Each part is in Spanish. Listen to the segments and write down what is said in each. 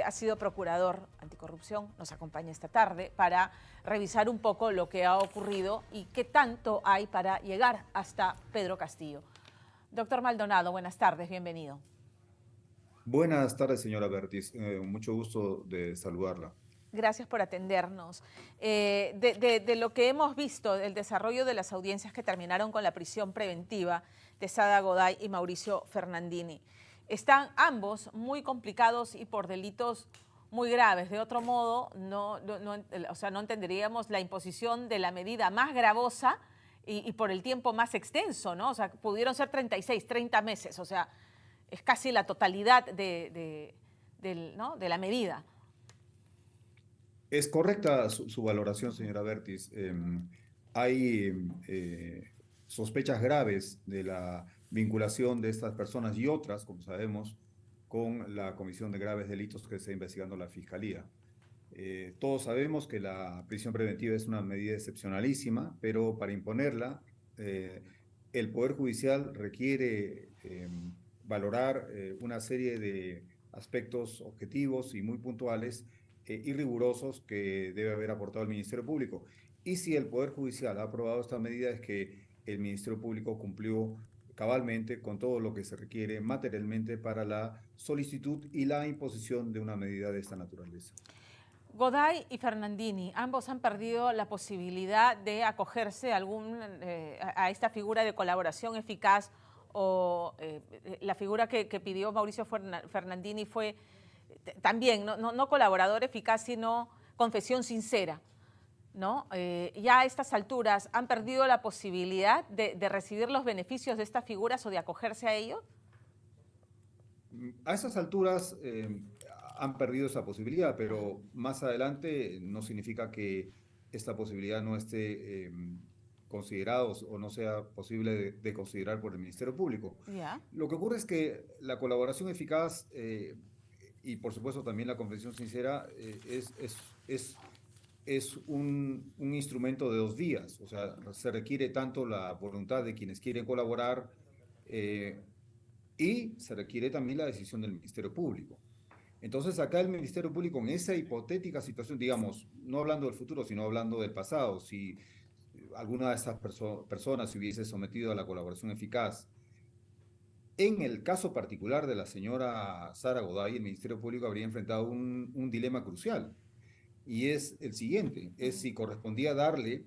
ha sido procurador anticorrupción, nos acompaña esta tarde para revisar un poco lo que ha ocurrido y qué tanto hay para llegar hasta Pedro Castillo. Doctor Maldonado, buenas tardes, bienvenido. Buenas tardes, señora Bertis. Mucho gusto de saludarla. Gracias por atendernos. De lo que hemos visto, del desarrollo de las audiencias que terminaron con la prisión preventiva de Sada Goday y Mauricio Fernandini, están ambos muy complicados y por delitos muy graves. De otro modo, no entenderíamos la imposición de la medida más gravosa y por el tiempo más extenso, ¿no? O sea, pudieron ser 36, 30 meses, o sea, es casi la totalidad de la medida. Es correcta su valoración, señora Bertis. Hay sospechas graves de la vinculación de estas personas y otras, como sabemos, con la Comisión de Graves Delitos que está investigando la Fiscalía. Todos sabemos que la prisión preventiva es una medida excepcionalísima, pero para imponerla, el Poder Judicial requiere valorar una serie de aspectos objetivos y muy puntuales y rigurosos que debe haber aportado el Ministerio Público. Y si el Poder Judicial ha aprobado esta medida es que el Ministerio Público cumplió cabalmente con todo lo que se requiere materialmente para la solicitud y la imposición de una medida de esta naturaleza. Goday y Fernandini, ambos han perdido la posibilidad de acogerse a esta figura de colaboración eficaz o la figura que pidió Mauricio Fernandini fue también no colaborador eficaz, sino confesión sincera, ¿no? Ya a estas alturas han perdido la posibilidad de recibir los beneficios de estas figuras o de acogerse a ellos. A estas alturas han perdido esa posibilidad, pero más adelante no significa que esta posibilidad no esté considerada o no sea posible de considerar por el Ministerio Público. Ya. Lo que ocurre es que la colaboración eficaz y por supuesto también la confesión sincera es un instrumento de dos vías. O sea, se requiere tanto la voluntad de quienes quieren colaborar y se requiere también la decisión del Ministerio Público. Entonces, acá el Ministerio Público, en esa hipotética situación, digamos, no hablando del futuro, sino hablando del pasado, si alguna de estas personas se hubiese sometido a la colaboración eficaz, en el caso particular de la señora Sara Goday, el Ministerio Público habría enfrentado un dilema crucial, y es el siguiente, es si correspondía darle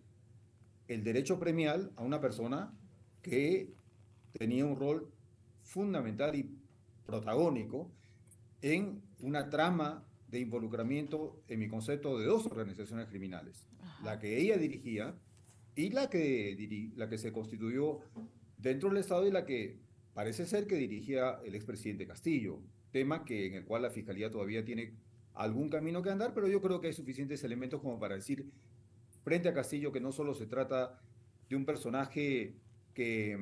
el derecho premial a una persona que tenía un rol fundamental y protagónico en una trama de involucramiento, en mi concepto, de dos organizaciones criminales. Ajá. La que ella dirigía y la que se constituyó dentro del Estado y la que parece ser que dirigía el expresidente Castillo, tema en el cual la Fiscalía todavía tiene algún camino que andar, pero yo creo que hay suficientes elementos como para decir frente a Castillo que no solo se trata de un personaje que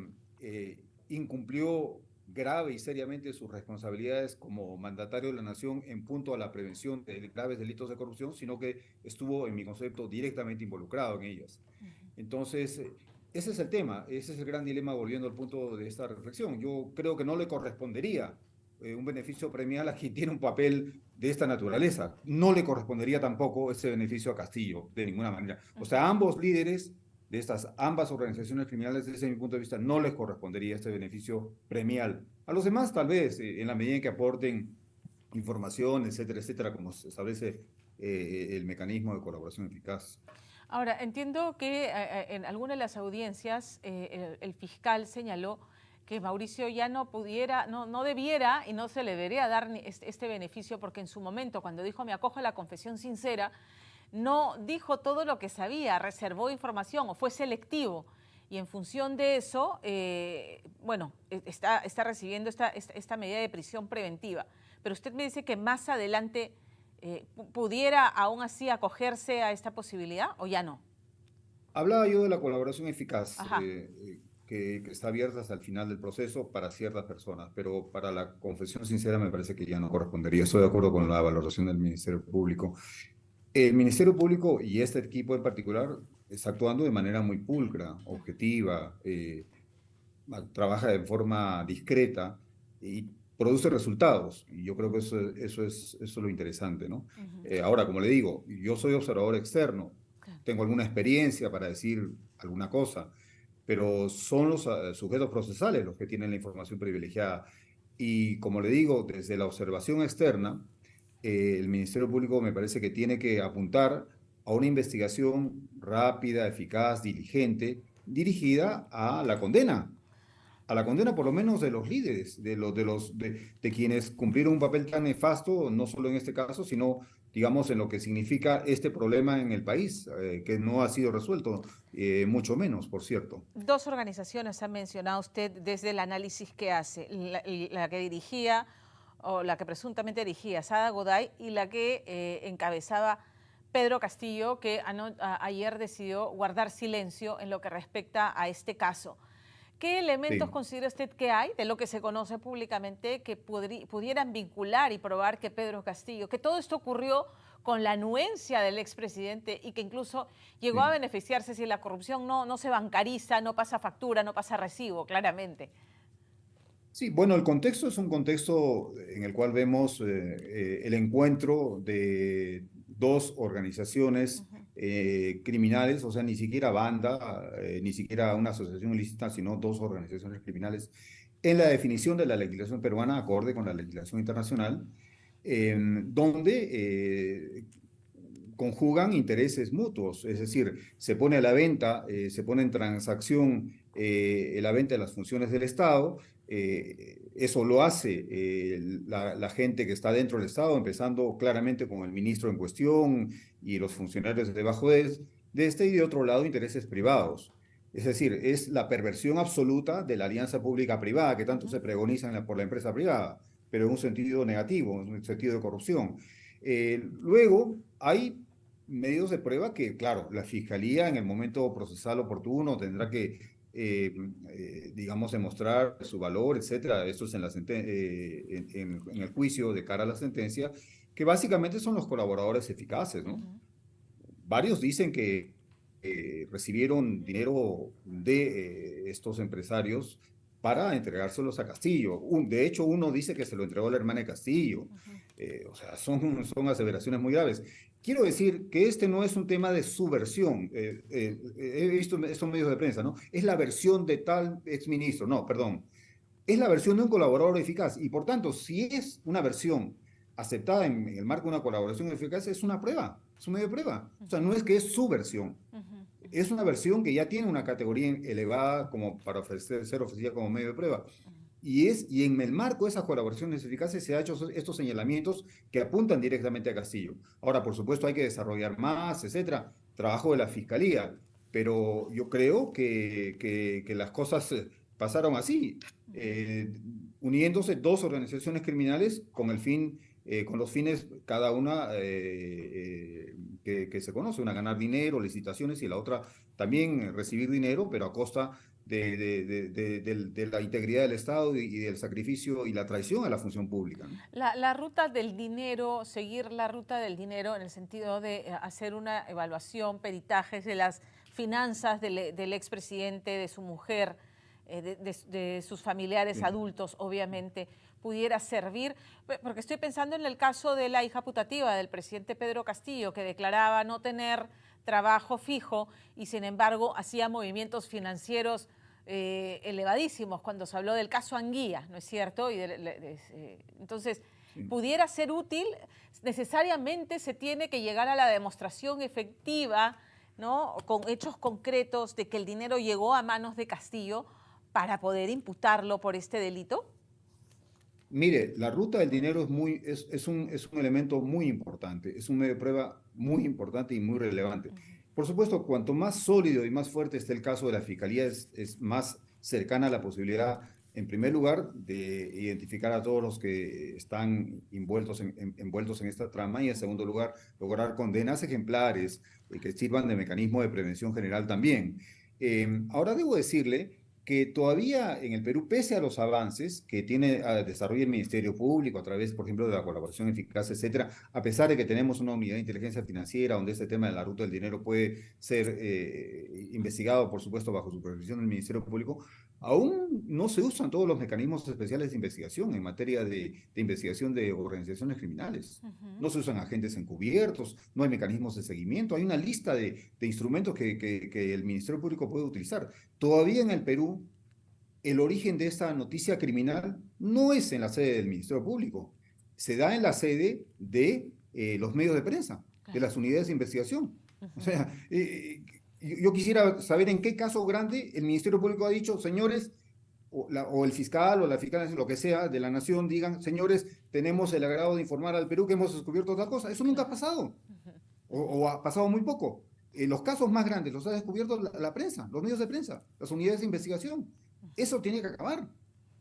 incumplió grave y seriamente sus responsabilidades como mandatario de la nación en punto a la prevención de graves delitos de corrupción, sino que estuvo, en mi concepto, directamente involucrado en ellas. Entonces, ese es el tema, ese es el gran dilema volviendo al punto de esta reflexión. Yo creo que no le correspondería un beneficio premial a quien tiene un papel de esta naturaleza. No le correspondería tampoco ese beneficio a Castillo, de ninguna manera. O sea, ambos líderes de ambas organizaciones criminales, desde mi punto de vista, no les correspondería este beneficio premial. A los demás, tal vez, en la medida en que aporten información, etcétera, etcétera, como se establece el mecanismo de colaboración eficaz. Ahora, entiendo que en alguna de las audiencias el fiscal señaló que Mauricio ya no pudiera, no debiera y no se le debería dar este beneficio porque en su momento, cuando dijo me acojo a la confesión sincera, no dijo todo lo que sabía, reservó información o fue selectivo. Y en función de eso, está recibiendo esta medida de prisión preventiva. Pero usted me dice que más adelante pudiera aún así acogerse a esta posibilidad o ya no. Hablaba yo de la colaboración eficaz que está abierta hasta el final del proceso para ciertas personas, pero para la confesión sincera me parece que ya no correspondería. Estoy de acuerdo con la valoración del Ministerio Público. El Ministerio Público y este equipo en particular está actuando de manera muy pulcra, objetiva, trabaja de forma discreta y produce resultados. Y yo creo que eso es lo interesante, ¿no? Ujú. Ahora, como le digo, yo soy observador externo, Claro. tengo alguna experiencia para decir alguna cosa, pero son los sujetos procesales los que tienen la información privilegiada. Y como le digo, desde la observación externa, el Ministerio Público me parece que tiene que apuntar a una investigación rápida, eficaz, diligente, dirigida a la condena por lo menos de los líderes, de quienes cumplieron un papel tan nefasto, no solo en este caso, sino, digamos, en lo que significa este problema en el país, que no ha sido resuelto, mucho menos, por cierto. Dos organizaciones ha mencionado usted desde el análisis que hace, la que dirigía o la que presuntamente dirigía Sada Goday y la que encabezaba Pedro Castillo, que ayer decidió guardar silencio en lo que respecta a este caso. ¿Qué elementos Sí. considera usted que hay de lo que se conoce públicamente que pudieran vincular y probar que Pedro Castillo, que todo esto ocurrió con la anuencia del expresidente y que incluso llegó a Sí. beneficiarse si la corrupción no se bancariza, no pasa factura, no pasa recibo, claramente? Sí, bueno, el contexto es un contexto en el cual vemos el encuentro de dos organizaciones Ujú. criminales, o sea, ni siquiera banda, ni siquiera una asociación ilícita, sino dos organizaciones criminales, en la definición de la legislación peruana acorde con la legislación internacional, donde conjugan intereses mutuos, es decir, se pone a la venta, se pone en transacción la venta de las funciones del Estado. Eso lo hace la gente que está dentro del Estado, empezando claramente con el ministro en cuestión y los funcionarios debajo de este, y de otro lado intereses privados. Es decir, es la perversión absoluta de la alianza pública-privada que tanto Ujú. se pregoniza por la empresa privada, pero en un sentido negativo, en un sentido de corrupción. Luego, hay medios de prueba que, claro, la fiscalía en el momento procesal oportuno tendrá que, digamos, demostrar su valor, etcétera. Esto es en el juicio de cara a la sentencia, que básicamente son los colaboradores eficaces, ¿no? Ujú. Varios dicen que recibieron dinero de estos empresarios para entregárselos a Castillo. De hecho, uno dice que se lo entregó a la hermana de Castillo. Ujú. O sea, son aseveraciones muy graves. Quiero decir que este no es un tema de subversión. He visto estos medios de prensa, ¿no? Es la versión de tal exministro. No, perdón. Es la versión de un colaborador eficaz. Y por tanto, si es una versión aceptada en el marco de una colaboración eficaz, es una prueba, es un medio de prueba. O sea, Ujú. no es que es su versión, Ujú. es una versión que ya tiene una categoría elevada como para ser ofrecida como medio de prueba. Y en el marco de esas colaboraciones eficaces se han hecho estos señalamientos que apuntan directamente a Castillo. Ahora, por supuesto, hay que desarrollar más, etcétera, trabajo de la fiscalía, pero yo creo que las cosas pasaron así, eh, uniéndose dos organizaciones criminales con el fin, con los fines cada una que se conoce, una ganar dinero, licitaciones y la otra también recibir dinero, pero a costa de la integridad del Estado y del sacrificio y la traición a la función pública, ¿no? La ruta del dinero, seguir la ruta del dinero en el sentido de hacer una evaluación, peritajes de las finanzas del expresidente, de su mujer, de sus familiares Sí. adultos, obviamente, pudiera servir, porque estoy pensando en el caso de la hija putativa del presidente Pedro Castillo, que declaraba no tener trabajo fijo y sin embargo hacía movimientos financieros elevadísimos cuando se habló del caso Anguía, ¿no es cierto? Entonces, Sí. pudiera ser útil, necesariamente se tiene que llegar a la demostración efectiva, ¿no? Con hechos concretos de que el dinero llegó a manos de Castillo para poder imputarlo por este delito. Mire, la ruta del dinero es un elemento muy importante, es un medio de prueba muy importante y muy relevante. Por supuesto, cuanto más sólido y más fuerte esté el caso de la fiscalía, es más cercana a la posibilidad, en primer lugar, de identificar a todos los que están envueltos en esta trama y, en segundo lugar, lograr condenas ejemplares que sirvan de mecanismo de prevención general también. Ahora debo decirle que todavía en el Perú, pese a los avances que tiene a desarrollo el Ministerio Público a través, por ejemplo, de la colaboración eficaz, etcétera, a pesar de que tenemos una unidad de inteligencia financiera donde este tema de la ruta del dinero puede ser investigado, por supuesto, bajo supervisión del Ministerio Público, aún no se usan todos los mecanismos especiales de investigación en materia de investigación de organizaciones criminales. No se usan agentes encubiertos, no hay mecanismos de seguimiento, hay una lista de instrumentos que el Ministerio Público puede utilizar. Todavía en el Perú, el origen de esta noticia criminal no es en la sede del Ministerio Público, se da en la sede de los medios de prensa, de las unidades de investigación. O sea, yo quisiera saber en qué caso grande el Ministerio Público ha dicho, señores, o el fiscal o la fiscal, lo que sea, de la nación, digan, señores, tenemos el agrado de informar al Perú que hemos descubierto otra cosa. Eso nunca ha pasado, o ha pasado muy poco. Los casos más grandes los ha descubierto la prensa, los medios de prensa, las unidades de investigación. Eso tiene que acabar.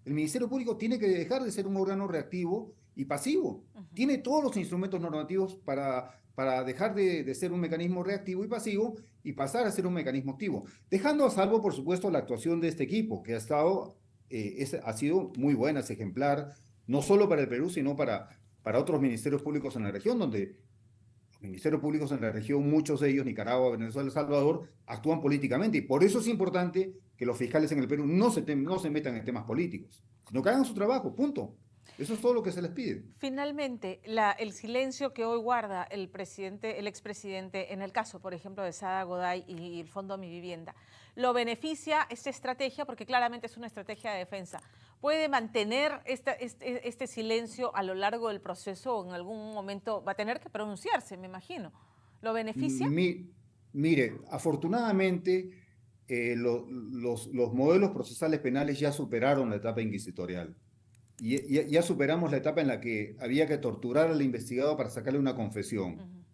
El Ministerio Público tiene que dejar de ser un órgano reactivo y pasivo. Tiene todos los instrumentos normativos para dejar de ser un mecanismo reactivo y pasivo y pasar a ser un mecanismo activo. Dejando a salvo, por supuesto, la actuación de este equipo, que ha sido muy buena, es ejemplar, no solo para el Perú, sino para otros ministerios públicos en la región, donde los ministerios públicos en la región, muchos de ellos, Nicaragua, Venezuela, El Salvador, actúan políticamente. Y por eso es importante que los fiscales en el Perú no se metan en temas políticos, sino que hagan su trabajo, punto. Eso es todo lo que se les pide. Finalmente, el silencio que hoy guarda el expresidente en el caso, por ejemplo, de Sada Goday y el Fondo Mi Vivienda, ¿lo beneficia esta estrategia? Porque claramente es una estrategia de defensa. ¿Puede mantener este silencio a lo largo del proceso o en algún momento va a tener que pronunciarse, me imagino? ¿Lo beneficia? Mire, afortunadamente los modelos procesales penales ya superaron la etapa inquisitorial. Ya superamos la etapa en la que había que torturar al investigado para sacarle una confesión.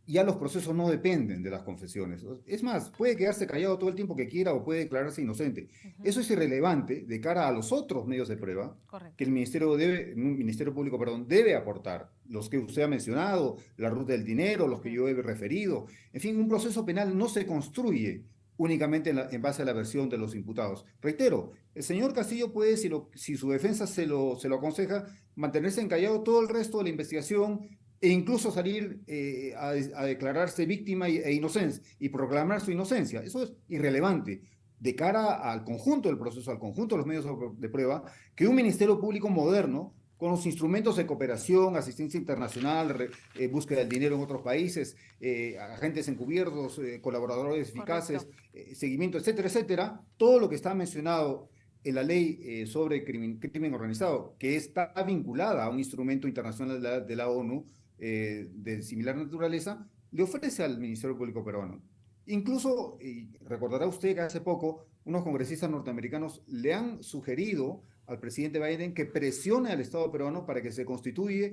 Ya los procesos no dependen de las confesiones. Es más, puede quedarse callado todo el tiempo que quiera o puede declararse inocente. Eso es irrelevante de cara a los otros medios de prueba. Correcto. Que el Ministerio Público, debe aportar. Los que usted ha mencionado, la ruta del dinero, los que yo he referido. En fin, un proceso penal no se construye únicamente en base a la versión de los imputados. Reitero, el señor Castillo puede, si su defensa se lo aconseja, mantenerse encallado todo el resto de la investigación e incluso salir a declararse víctima e inocencia y proclamar su inocencia. Eso es irrelevante de cara al conjunto del proceso, al conjunto de los medios de prueba, que un Ministerio Público moderno, con los instrumentos de cooperación, asistencia internacional, búsqueda del dinero en otros países, agentes encubiertos, colaboradores eficaces, seguimiento, etcétera, etcétera, todo lo que está mencionado en la ley sobre crimen organizado, que está vinculada a un instrumento internacional de la ONU de similar naturaleza, le ofrece al Ministerio Público peruano. Incluso, recordará usted que hace poco unos congresistas norteamericanos le han sugerido al presidente Biden que presione al Estado peruano para que se constituya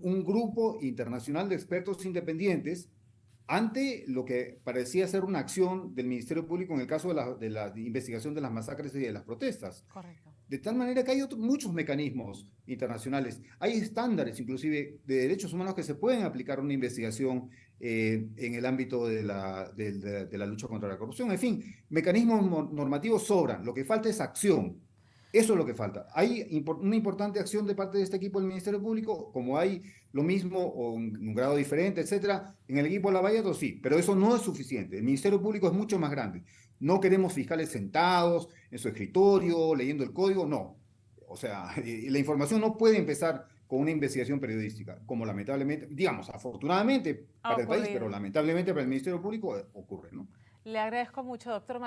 un grupo internacional de expertos independientes ante lo que parecía ser una acción del Ministerio Público en el caso de la investigación de las masacres y de las protestas. Correcto. De tal manera que hay muchos mecanismos internacionales, hay estándares inclusive de derechos humanos que se pueden aplicar a una investigación en el ámbito de la lucha contra la corrupción. En fin, mecanismos normativos sobran, lo que falta es acción. Eso es lo que falta. Hay una importante acción de parte de este equipo del Ministerio Público, como hay lo mismo o un grado diferente, etcétera. En el equipo de Lavallato sí, pero eso no es suficiente. El Ministerio Público es mucho más grande. No queremos fiscales sentados en su escritorio, leyendo el código, no. O sea, la información no puede empezar con una investigación periodística, como lamentablemente, digamos, afortunadamente para el país, pero lamentablemente para el Ministerio Público ocurre, ¿no? Le agradezco mucho, doctor.